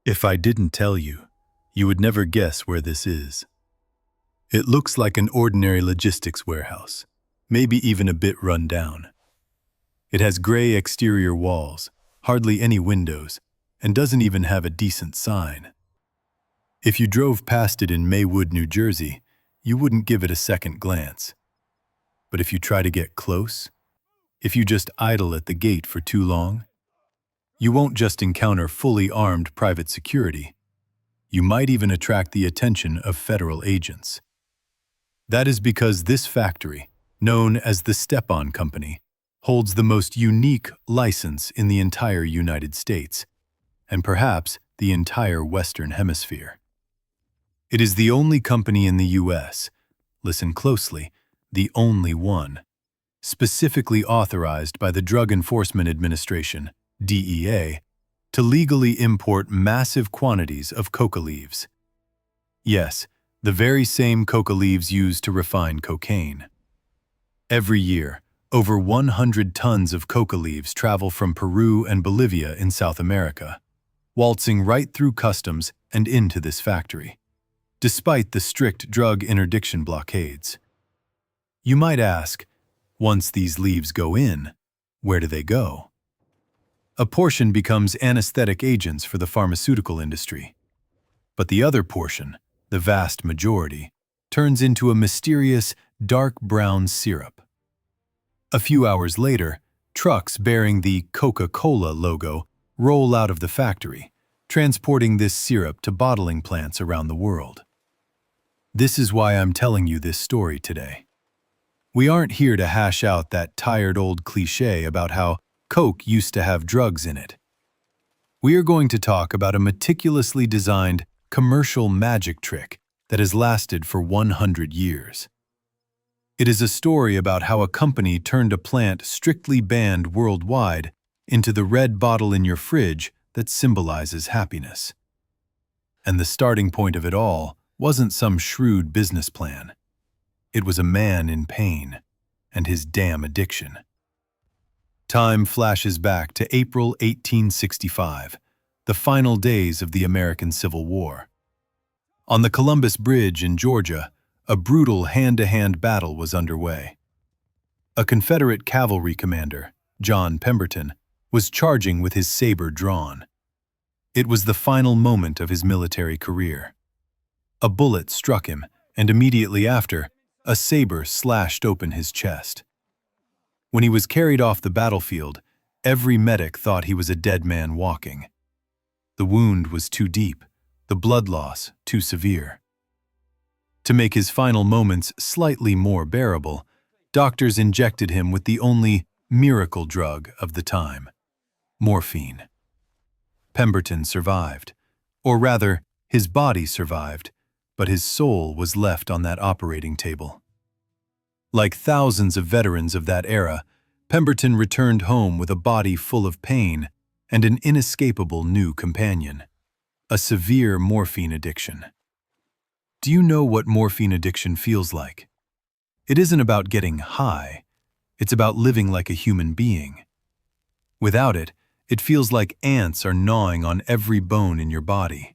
If I didn't tell you, you would never guess where this is. It looks like an ordinary logistics warehouse, maybe even a bit run down. It has gray exterior walls, hardly any windows, and doesn't even have a decent sign. If you drove past it in Maywood, New Jersey, you wouldn't give it a second glance. But if you try to get close, if you just idle at the gate for too long, you won't just encounter fully armed private security. You might even attract the attention of federal agents. That is because this factory, known as the Stepan Company, holds the most unique license in the entire United States, and perhaps the entire Western Hemisphere. It is the only company in the U.S., listen closely, the only one, specifically authorized by the Drug Enforcement Administration, DEA, to legally import massive quantities of coca leaves. Yes, the very same coca leaves used to refine cocaine. Every year, over 100 tons of coca leaves travel from Peru and Bolivia in South America, waltzing right through customs and into this factory, despite the strict drug interdiction blockades. You might ask, once these leaves go in, where do they go? A portion becomes anesthetic agents for the pharmaceutical industry. But the other portion, the vast majority, turns into a mysterious dark brown syrup. A few hours later, trucks bearing the Coca-Cola logo roll out of the factory, transporting this syrup to bottling plants around the world. This is why I'm telling you this story today. We aren't here to hash out that tired old cliché about how Coke used to have drugs in it. We are going to talk about a meticulously designed commercial magic trick that has lasted for 100 years. It is a story about how a company turned a plant strictly banned worldwide into the red bottle in your fridge that symbolizes happiness. And the starting point of it all wasn't some shrewd business plan. It was a man in pain and his damn addiction. Time flashes back to April 1865, the final days of the American Civil War. On the Columbus Bridge in Georgia, a brutal hand-to-hand battle was underway. A Confederate cavalry commander, John Pemberton, was charging with his saber drawn. It was the final moment of his military career. A bullet struck him, and immediately after, a saber slashed open his chest. When he was carried off the battlefield, every medic thought he was a dead man walking. The wound was too deep, the blood loss too severe. To make his final moments slightly more bearable, doctors injected him with the only miracle drug of the time, morphine. Pemberton survived, or rather, his body survived, but his soul was left on that operating table. Like thousands of veterans of that era, Pemberton returned home with a body full of pain and an inescapable new companion, a severe morphine addiction. Do you know what morphine addiction feels like? It isn't about getting high, it's about living like a human being. Without it, it feels like ants are gnawing on every bone in your body.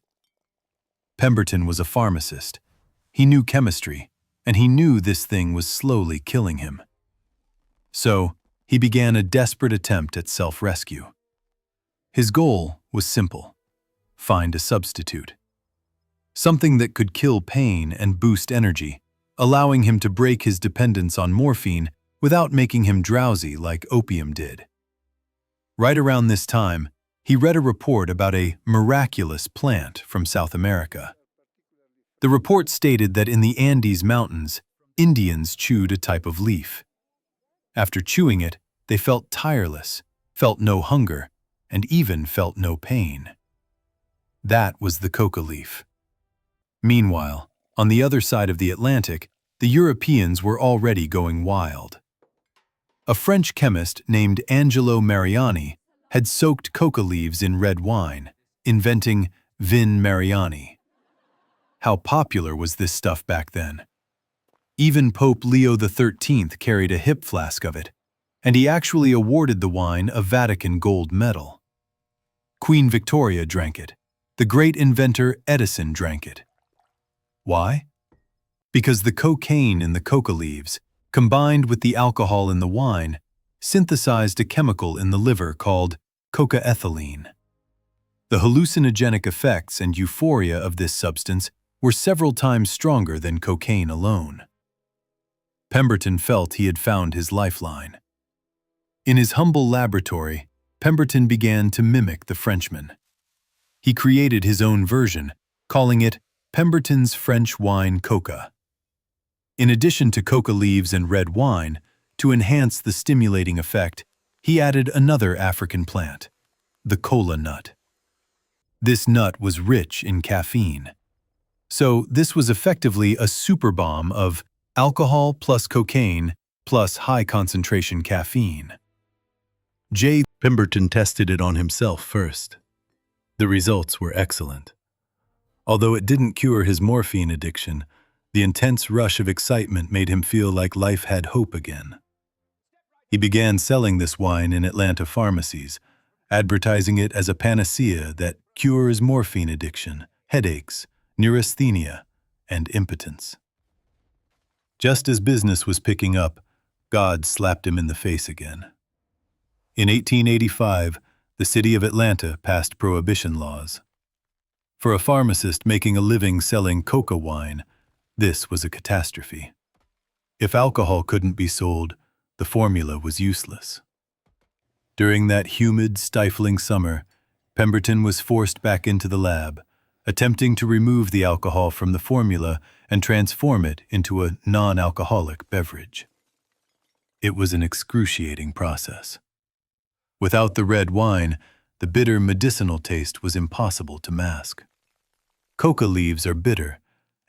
Pemberton was a pharmacist. He knew chemistry, and he knew this thing was slowly killing him. So, he began a desperate attempt at self-rescue. His goal was simple: find a substitute. Something that could kill pain and boost energy, allowing him to break his dependence on morphine without making him drowsy like opium did. Right around this time, he read a report about a miraculous plant from South America. The report stated that in the Andes Mountains, Indians chewed a type of leaf. After chewing it, they felt tireless, felt no hunger, and even felt no pain. That was the coca leaf. Meanwhile, on the other side of the Atlantic, the Europeans were already going wild. A French chemist named Angelo Mariani had soaked coca leaves in red wine, inventing vin Mariani. How popular was this stuff back then? Even Pope Leo XIII carried a hip flask of it, and he actually awarded the wine a Vatican gold medal. Queen Victoria drank it, The great inventor Edison drank it. Why? Because the cocaine in the coca leaves, combined with the alcohol in the wine, synthesized a chemical in the liver called cocaethylene. The hallucinogenic effects and euphoria of this substance were several times stronger than cocaine alone. Pemberton felt he had found his lifeline. In his humble laboratory, Pemberton began to mimic the Frenchman. He created his own version, calling it Pemberton's French Wine Coca. In addition to coca leaves and red wine, to enhance the stimulating effect, he added another African plant, the cola nut. This nut was rich in caffeine. So this was effectively a super bomb of alcohol plus cocaine plus high-concentration caffeine. J. Pemberton tested it on himself first. The results were excellent. Although it didn't cure his morphine addiction, the intense rush of excitement made him feel like life had hope again. He began selling this wine in Atlanta pharmacies, advertising it as a panacea that cures morphine addiction, headaches, neurasthenia, and impotence. Just as business was picking up, God slapped him in the face again. In 1885, the city of Atlanta passed prohibition laws. For a pharmacist making a living selling coca wine, this was a catastrophe. If alcohol couldn't be sold, the formula was useless. During that humid, stifling summer, Pemberton was forced back into the lab, attempting to remove the alcohol from the formula and transform it into a non-alcoholic beverage. It was an excruciating process. Without the red wine, the bitter medicinal taste was impossible to mask. Coca leaves are bitter,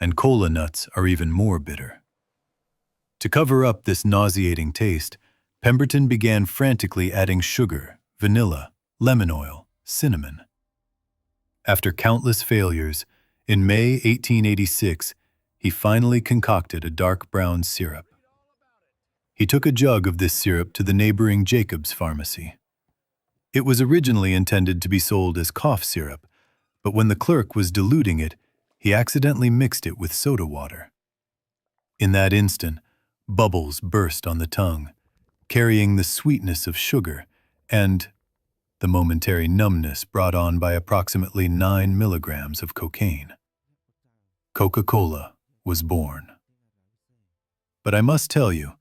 and cola nuts are even more bitter. To cover up this nauseating taste, Pemberton began frantically adding sugar, vanilla, lemon oil, cinnamon. After countless failures, in May 1886, he finally concocted a dark brown syrup. He took a jug of this syrup to the neighboring Jacobs pharmacy. It was originally intended to be sold as cough syrup, but when the clerk was diluting it, he accidentally mixed it with soda water. In that instant, bubbles burst on the tongue, carrying the sweetness of sugar and the momentary numbness brought on by approximately 9 milligrams of cocaine. Coca-Cola was born. But I must tell you,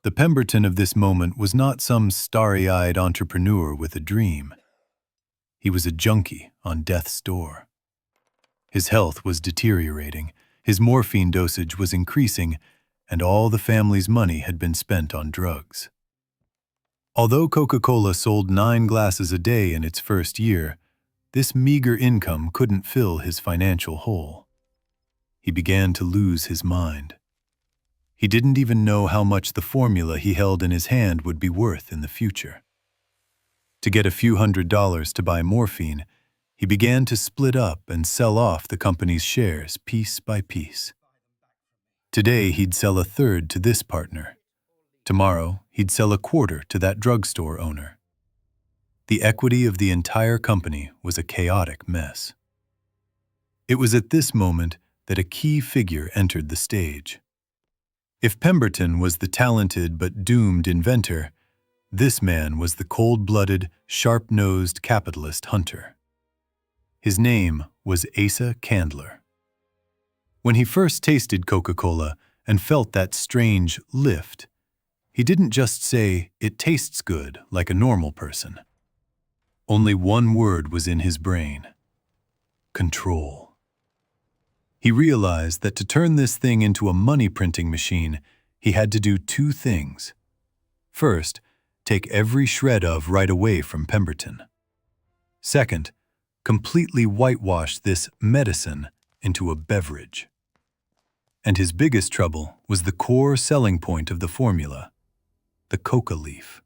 the Pemberton of this moment was not some starry-eyed entrepreneur with a dream. He was a junkie on death's door. His health was deteriorating, his morphine dosage was increasing, and all the family's money had been spent on drugs. Although Coca-Cola sold 9 glasses a day in its first year, this meager income couldn't fill his financial hole. He began to lose his mind. He didn't even know how much the formula he held in his hand would be worth in the future. To get a few $100s to buy morphine, he began to split up and sell off the company's shares piece by piece. Today he'd sell a third to this partner. Tomorrow he'd sell a quarter to that drugstore owner. The equity of the entire company was a chaotic mess. It was at this moment that a key figure entered the stage. If Pemberton was the talented but doomed inventor, this man was the cold-blooded, sharp-nosed capitalist hunter. His name was Asa Candler. When he first tasted Coca-Cola and felt that strange lift, he didn't just say, "It tastes good," like a normal person. Only one word was in his brain: control. He realized that to turn this thing into a money-printing machine, he had to do 2 things. First, take every shred of right away from Pemberton. Second, completely whitewash this medicine into a beverage. And his biggest trouble was the core selling point of the formula, the coca leaf.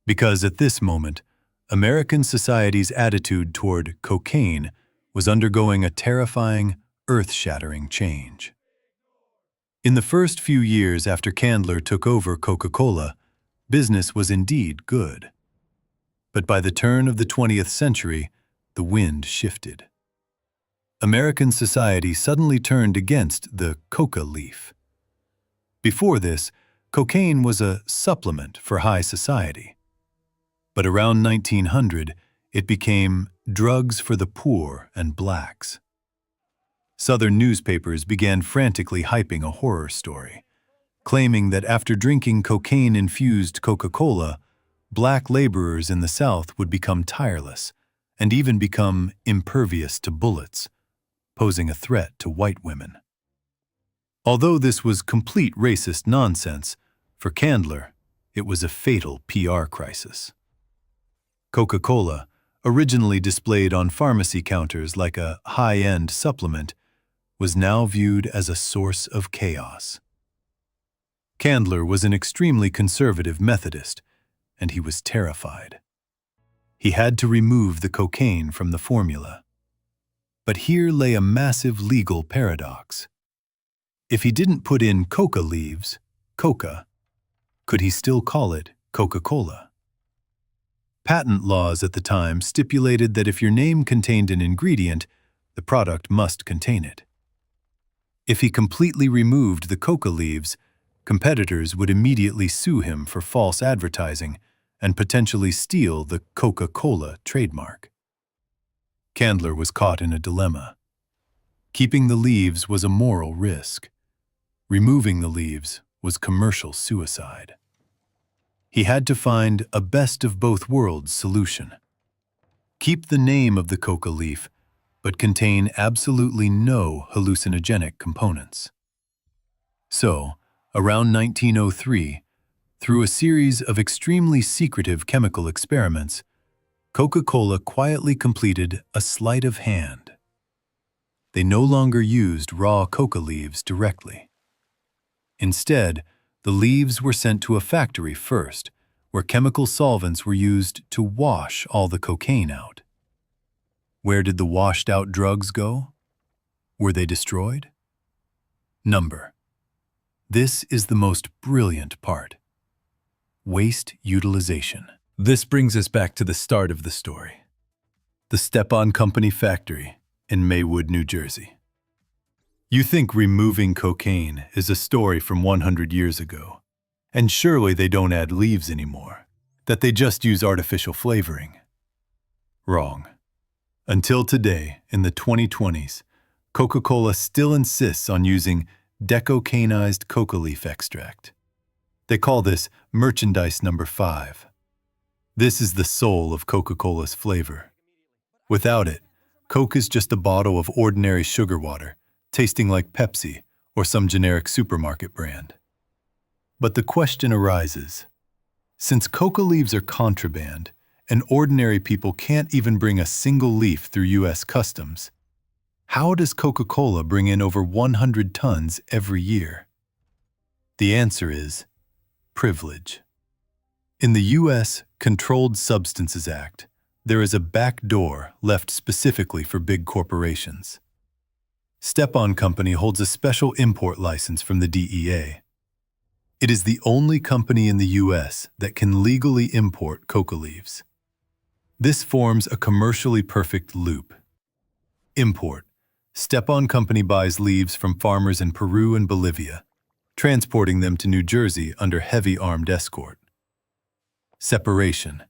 Because at this moment, American society's attitude toward cocaine was undergoing a terrifying, earth-shattering change. In the first few years after Candler took over Coca-Cola, business was indeed good. But by the turn of the 20th century, the wind shifted. American society suddenly turned against the coca leaf. Before this, cocaine was a supplement for high society. But around 1900, it became drugs for the poor and blacks. Southern newspapers began frantically hyping a horror story, claiming that after drinking cocaine-infused Coca-Cola, black laborers in the South would become tireless and even become impervious to bullets, posing a threat to white women. Although this was complete racist nonsense, for Candler, it was a fatal PR crisis. Coca-Cola, originally displayed on pharmacy counters like a high-end supplement, was now viewed as a source of chaos. Candler was an extremely conservative Methodist, and he was terrified. He had to remove the cocaine from the formula. But here lay a massive legal paradox. If he didn't put in coca leaves, coca, could he still call it Coca-Cola? Patent laws at the time stipulated that if your name contained an ingredient, the product must contain it. If he completely removed the coca leaves, competitors would immediately sue him for false advertising and potentially steal the Coca-Cola trademark. Candler was caught in a dilemma. Keeping the leaves was a moral risk. Removing the leaves was commercial suicide. He had to find a best-of-both-worlds solution. Keep the name of the coca leaf, but contain absolutely no hallucinogenic components. So, around 1903, through a series of extremely secretive chemical experiments, Coca-Cola quietly completed a sleight of hand. They no longer used raw coca leaves directly. Instead, the leaves were sent to a factory first, where chemical solvents were used to wash all the cocaine out. Where did the washed-out drugs go? Were they destroyed? Number. This is the most brilliant part. Waste utilization. This brings us back to the start of the story. The Stepan Company factory in Maywood, New Jersey. You think removing cocaine is a story from 100 years ago, and surely they don't add leaves anymore, that they just use artificial flavoring. Wrong. Until today, in the 2020s, Coca-Cola still insists on using decocainized coca leaf extract. They call this merchandise number 5. This is the soul of Coca-Cola's flavor. Without it, Coke is just a bottle of ordinary sugar water, tasting like Pepsi or some generic supermarket brand. But the question arises, since coca leaves are contraband, and ordinary people can't even bring a single leaf through U.S. Customs, how does Coca-Cola bring in over 100 tons every year? The answer is privilege. In the U.S. Controlled Substances Act, there is a back door left specifically for big corporations. Stepan Company holds a special import license from the DEA. It is the only company in the U.S. that can legally import coca leaves. This forms a commercially perfect loop. Import. Stepan Company buys leaves from farmers in Peru and Bolivia, transporting them to New Jersey under heavy armed escort. Separation.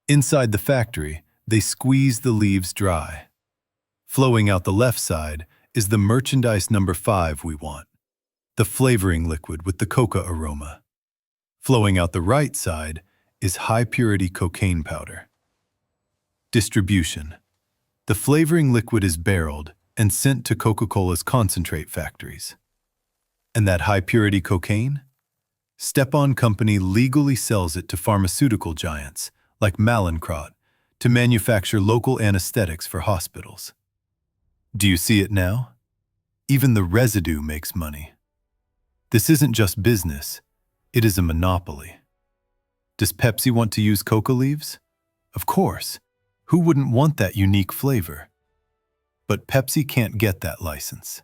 Inside the factory, they squeeze the leaves dry. Flowing out the left side is the merchandise number 5 we want, the flavoring liquid with the coca aroma. Flowing out the right side is high-purity cocaine powder. Distribution. The flavoring liquid is barreled and sent to Coca-Cola's concentrate factories. And that high-purity cocaine? Stepan Company legally sells it to pharmaceutical giants like Mallinckrodt to manufacture local anesthetics for hospitals. Do you see it now? Even the residue makes money. This isn't just business, it is a monopoly. Does Pepsi want to use coca leaves? Of course. Who wouldn't want that unique flavor? But Pepsi can't get that license.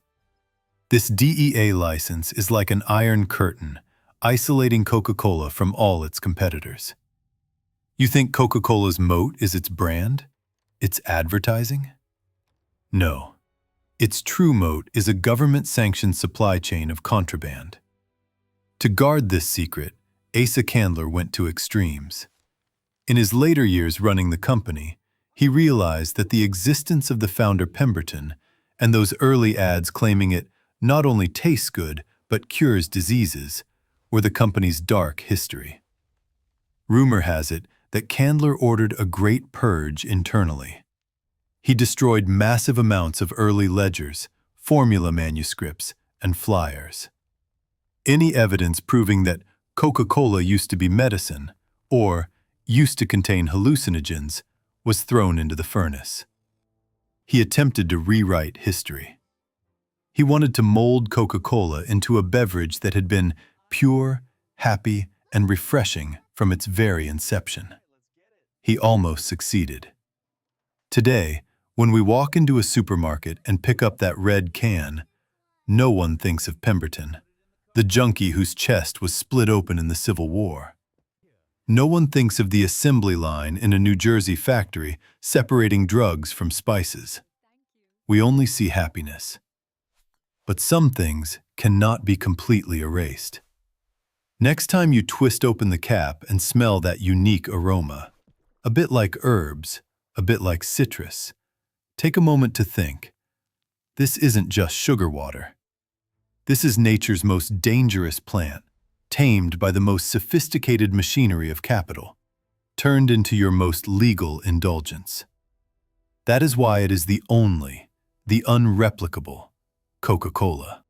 This DEA license is like an iron curtain, isolating Coca-Cola from all its competitors. You think Coca-Cola's moat is its brand? Its advertising? No. Its true moat is a government-sanctioned supply chain of contraband. To guard this secret, Asa Candler went to extremes. In his later years running the company, he realized that the existence of the founder Pemberton and those early ads claiming it not only tastes good but cures diseases were the company's dark history. Rumor has it that Candler ordered a great purge internally. He destroyed massive amounts of early ledgers, formula manuscripts, and flyers. Any evidence proving that Coca-Cola used to be medicine or used to contain hallucinogens was thrown into the furnace. He attempted to rewrite history. He wanted to mold Coca-Cola into a beverage that had been pure, happy, and refreshing from its very inception. He almost succeeded. Today, when we walk into a supermarket and pick up that red can, no one thinks of Pemberton, the junkie whose chest was split open in the Civil War. No one thinks of the assembly line in a New Jersey factory separating drugs from spices. We only see happiness. But some things cannot be completely erased. Next time you twist open the cap and smell that unique aroma, a bit like herbs, a bit like citrus, take a moment to think. This isn't just sugar water. This is nature's most dangerous plant, tamed by the most sophisticated machinery of capital, turned into your most legal indulgence. That is why it is the only, the unreplicable Coca-Cola.